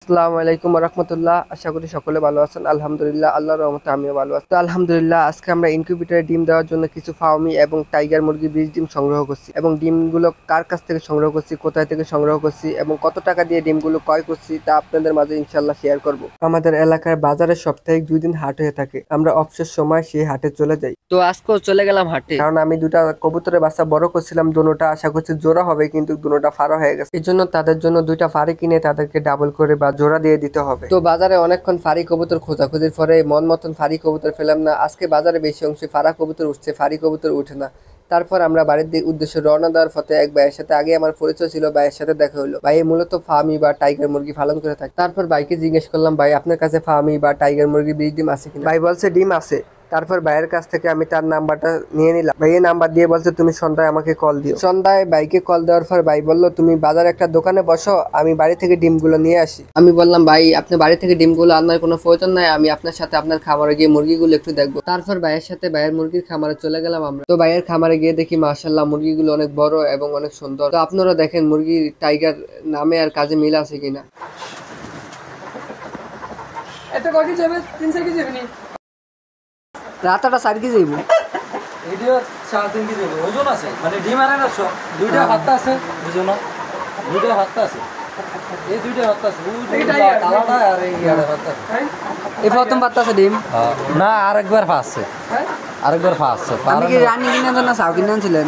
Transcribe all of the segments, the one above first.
আসসালামু আলাইকুম রাহমাতুল্লাহ। আশা করি সকলে ভালো আছেন। আলহামদুলিল্লাহ, আল্লাহর রহমতে আমিও ভালো আছি। তো আলহামদুলিল্লাহ, আজকে আমরা ইনকিউবেটরে ডিম দেওয়ার জন্য কিছু ফার্মি এবং টাইগার মুরগির বীজ ডিম সংগ্রহ করছি এবং ডিমগুলো কার কাছ থেকে সংগ্রহ করছি, কোথায় থেকে সংগ্রহ করছি এবং কত টাকা দিয়ে ডিমগুলো ক্রয় করছি তা আপনাদের মাঝে ইনশাল্লাহ শেয়ার করব। আমাদের এলাকার বাজারে সপ্তাহে 2 দিন হাট হয়ে থাকে। আমরা অবসর সময় সেই হাটে চলে যাই। তো আজকেও চলে গেলাম হাটে, কারণ আমি দুটা কবুতরের বাচ্চা বড় করছিলাম। দুটোটা আশা করছি জোড়া হবে, কিন্তু দুটোটা ফাড়া হয়ে গেছে। এই জন্য তাদের জন্য দুইটা ফাড়ি কিনে তাদেরকে ডাবল করে বা জোড়া দিয়ে দিতে হবে। তো বাজারে অনেকক্ষণ ফাড়ি কবুতর খোঁজাখুঁজির পরে মন মতন ফাড়ি কবুতর পেলাম না। আজকে বাজারে বেশি অংশে ফাড়া কবুতর উঠছে, ফাড়ি কবুতর উঠে না। তারপর আমরা বাড়ির উদ্দেশ্যে রওনা দেওয়ার পথে এক ভাইয়ের সাথে আগে আমার পরিচয় ছিল, ভাইয়ের সাথে দেখা হলো। ভাই মূলত ফার্মি বা টাইগার মুরগি পালন করে থাকে। তারপর ভাইকে জিজ্ঞেস করলাম, ভাই আপনার কাছে ফার্মি বা টাইগার মুরগি বীজ ডিম আছে কিনা? ভাই বলছে ডিম আছে। তারপর ভাইয়ের কাছ থেকে আমি তার নাম্বারটা নিয়ে নিলাম। ভাইয়ের নাম্বার দিয়ে বলছে তুমি সন্ধ্যায় আমাকে কল দিও। সন্ধ্যায় ভাইকে কল দেওয়ার পর ভাই বলল, তুমি বাজারে একটা দোকানে বসো, আমি বাড়ি থেকে ডিমগুলো নিয়ে আসি। আমি বললাম, ভাই আপনি বাড়ি থেকে ডিমগুলো আনার কোনো প্রয়োজন নাই, আমি আপনার সাথে আপনার খামারে গিয়ে মুরগিগুলো একটু দেখবো। তারপর ভাইয়ের সাথে ভাইয়ের মুরগির খামারে চলে গেলাম আমরা। তো ভাইয়ের খামারে গিয়ে দেখি মাশাআল্লাহ মুরগিগুলো অনেক বড় এবং অনেক সুন্দর। তো আপনারা দেখেন মুরগির টাইগার নামে আর কাজে মিল আছে কিনা। এটা কয় কেজি হবে? 3-4 কেজি হবে নি? রাতাটা 4 কেজি যাইব। এডিও 3.5 কেজি হবে। ওজন আছে মানে ডিম আরে না সব। দুইটা হাতটা আছে বুঝো না? দুইটা হাতটা আছে। এই দুইটা হাতটা আছে। ওই তালাটা আর এই ইয়ার হাতটা। এই প্রথম বাচ্চা আছে ডিম? না আরেকবার ফাঁসছে। হ্যাঁ আরেকবার ফাঁসছে। আপনি কি রানী কিনে আনছেন না সাউ কিনে আনছিলেন?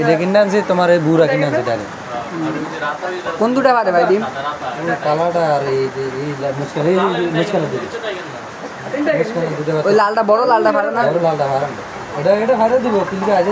এটা কিনে আনছি তোমার এই বুড়া কিনে আনছি ডাইরেক্ট। কোন দুটা পারে ভাই ডিম? কালাটা আর এই মুস্কালে দিবি। ওই লালটা বড়, লালটা পারে না? বড় লালটা হারাম। এটা হারে দিব কিন্তু আজ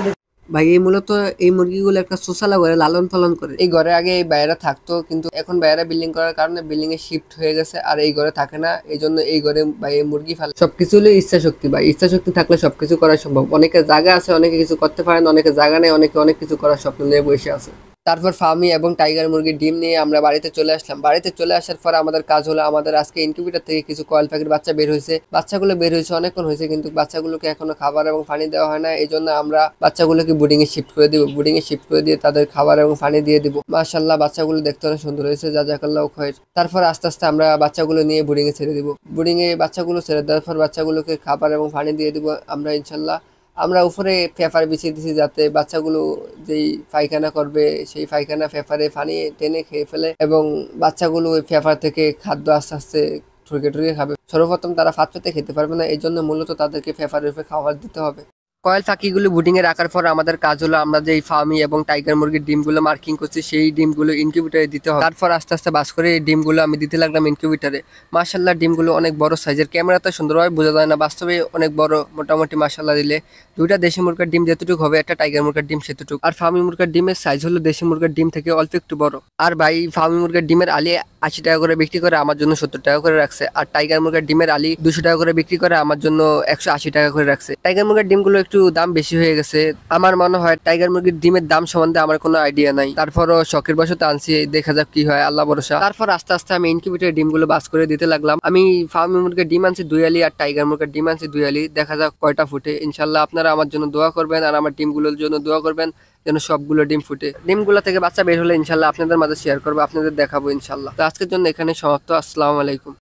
ভাই এই মূলত এই মুরগিগুলো একটা সোসালা ঘরে লালন পালন করে। এই ঘরে আগে এই বাইরা থাকতো, কিন্তু এখন বাইরা বিল্ডিং করার কারণে বিল্ডিং এ শিফট হয়ে গেছে আর এই ঘরে থাকে না। এই জন্য এই ঘরে ভাই মুরগি ফালে। সবকিছু হলো ইচ্ছা শক্তি। ভাই ইচ্ছা শক্তি থাকলে সবকিছু করা সম্ভব। অনেকে জায়গা আছে, অনেকে কিছু করতে পারেন, অনেকে জায়গা নেই, অনেকে অনেক কিছু করার স্বপ্ন নিয়ে বসে আছে। তারপর ফার্মি এবং টাইগার মুরগির ডিম নিয়ে আমরা বাড়িতে চলে আসলাম। বাড়িতে চলে আসার পর আমাদের কাজ হলো, আমাদের আজকে ইনকিউবেটর থেকে কিছু কয়েল পাখির বাচ্চা বের হয়েছে। বাচ্চাগুলো বের হয়েছে অনেকক্ষণ হয়েছে, কিন্তু বাচ্চাগুলোকে এখনো খাবার এবং পানি দেওয়া হয় না। এই জন্য আমরা বাচ্চাগুলোকে বোর্ডিং এ শিফট করে দিব। বোর্ডিং এ শিফট করে দিয়ে তাদের খাবার এবং পানি দিয়ে দিব। মাশাআল্লাহ বাচ্চাগুলো দেখতে অনেক সুন্দর হয়েছে, জাযাকাল্লাহু খাইর। তারপর আস্তে আস্তে আমরা বাচ্চাগুলো নিয়ে বোর্ডিং এ ছেড়ে দিব। বোর্ডিং এ বাচ্চাগুলো ছেড়ে দেওয়ার পর বাচ্চাগুলোকে খাবার এবং পানি দিয়ে দিব আমরা ইনশাল্লাহ। আমরা উপরে পেপার বিছিয়ে দিছি যাতে বাচ্চাগুলো যেই পায়খানা করবে সেই পায়খানা পেপারে পানি টেনে খেয়ে ফেলে এবং বাচ্চাগুলো ওই পেপার থেকে খাদ্য আস্তে আস্তে ঠুকে ঠুকে খাবে। সর্বপ্রথম তারা ফাঁদ পেতে খেতে পারবে না, এই জন্য মূলত তাদেরকে পেপারের উপরে খাবার দিতে হবে। কয়েল পাখিগুলো বুডিং এ রাখার পর আমাদের কাজ হলো, আমরা যে ফার্মি এবং টাইগার মুরগির ডিমগুলো মার্কিং করছি সেই ডিমগুলো ইনকিউবেটরে দিতে হবে। তারপর আস্তে আস্তে বাস করে এই ডিমগুলো আমি দিতে লাগলাম ইনকিউবেটরে। মাশাআল্লাহ ডিমগুলো অনেক বড় সাইজের, ক্যামেরাতে সুন্দরভাবে বোঝা যায় না, বাস্তবে অনেক বড়। মোটামুটি মাশাআল্লাহ দিলে দুইটা দেশি মুরগার ডিম যেতটুকু হবে একটা টাইগার মুরগার ডিম সেতটুকু। আর ফার্মি মুরগার ডিমের সাইজ হলো দেশি মুরগার ডিম থেকে অল্প একটু বড়। আর ভাই ফার্মি মুরগার ডিমের আলি 80 টাকা করে বিক্রি করে, আমার জন্য 70 টাকা করে রাখছে। আর টাইগার মুরগার ডিমের আলি 200 টাকা করে বিক্রি করে, আমার জন্য 180 টাকা করে রাখছে। টাইগার মুরগার ডিমগুলো একটু দাম বেশি হয়ে গেছে আমার মনে হয়। টাইগার মুরগির ডিমের দাম সম্বন্ধে আমার কোনো আইডিয়া নাই, তারপরও শখের বশতে আনছি, দেখা যাক কি হয়, আল্লাহ ভরসা। তারপর আস্তে আস্তে আমি ইনকিউবেটরে ডিমগুলো বাস করে দিতে লাগলাম। আমি ফার্মি মুরগির ডিম আনছি 2 আলি আর টাইগার মুরগির ডিম আনছি 2 আলি, দেখা যাক কয়টা ফুটে। ইনশাল্লাহ আপনারা আমার জন্য দোয়া করবেন আর আমার ডিমগুলোর জন্য দোয়া করবেন যেন সবগুলো ডিম ফুটে। ডিমগুলো থেকে বাচ্চা বের হলে ইনশাল্লাহ আপনাদের মাঝে শেয়ার করবো, আপনাদের দেখাবো ইনশাল্লাহ। তো আজকের জন্য এখানে সমাপ্ত। আসসালামু আলাইকুম।